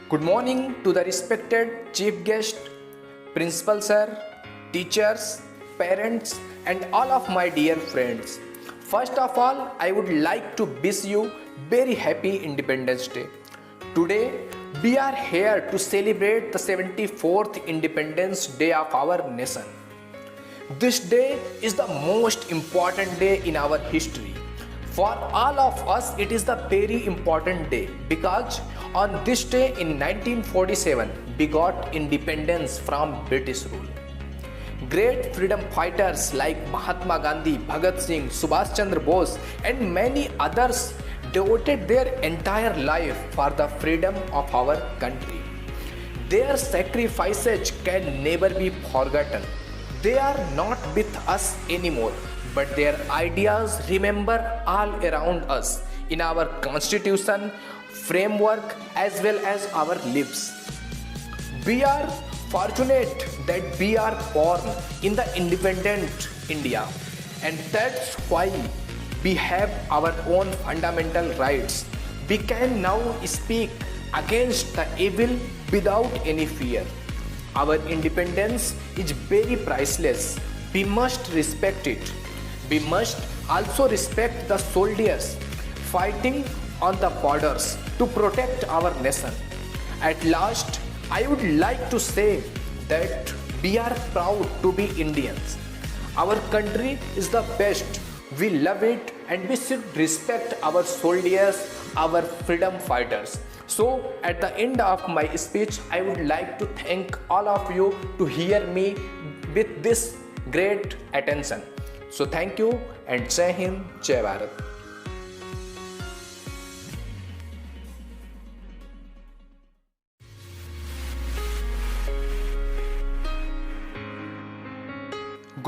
Good morning to the respected chief guest, principal sir, teachers, parents, and all of my dear friends. First of all, I would like to wish you very happy Independence Day. Today, we are here to celebrate the 74th Independence Day of our nation. This day is the most important day in our history. For all of us, it is the very important day because on this day in 1947, we got independence from British rule. Great freedom fighters like Mahatma Gandhi, Bhagat Singh, Subhash Chandra Bose, and many others devoted their entire life for the freedom of our country. Their sacrifices can never be forgotten. They are not with us anymore, but their ideas remember all around us in our constitution, framework, as well as our lives. We are fortunate that we are born in the independent India, and that's why we have our own fundamental rights. We can now speak against the evil without any fear. Our independence is very priceless. We must respect it. We must also respect the soldiers fighting on the borders to protect our nation. At last, I would like to say that we are proud to be Indians. Our country is the best. We love it and we should respect our soldiers, our freedom fighters. So at the end of my speech, I would like to thank all of you to hear me with this great attention. So thank you and Jai Hind, Jai Bharat.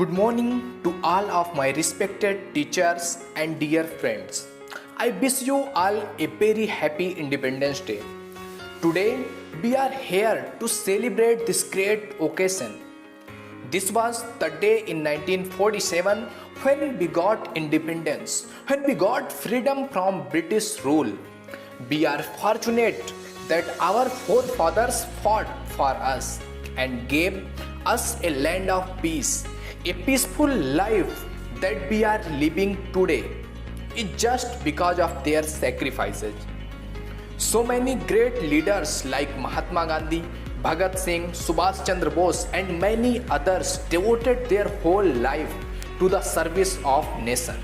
Good morning to all of my respected teachers and dear friends. I wish you all a very happy Independence Day. Today, we are here to celebrate this great occasion. This was the day in 1947 when we got independence, when we got freedom from British rule. We are fortunate that our forefathers fought for us and gave us a land of peace. A peaceful life that we are living today is just because of their sacrifices. So many great leaders like Mahatma Gandhi, Bhagat Singh, Subhash Chandra Bose, and many others devoted their whole life to the service of nation.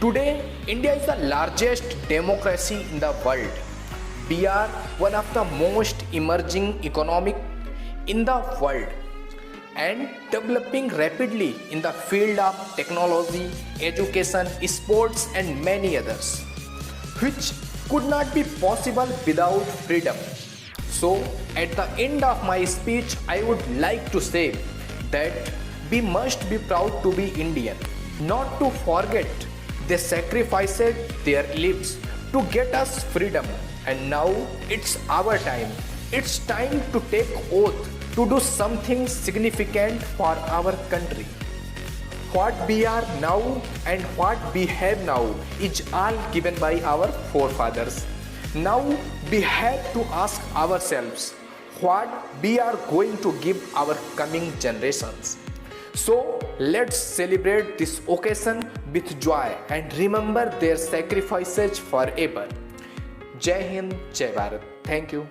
Today, India is the largest democracy in the world. We are one of the most emerging economic in the world and developing rapidly in the field of technology, education, sports, and many others, which could not be possible without freedom. So, at the end of my speech, I would like to say that we must be proud to be Indian, not to forget they sacrificed their lives to get us freedom. And now it's our time. It's time to take oath to do something significant for our country. What we are now and what we have now is all given by our forefathers. Now we have to ask ourselves what we are going to give our coming generations. So let's celebrate this occasion with joy and remember their sacrifices forever. Jai Hind, Jai Bharat. Thank you.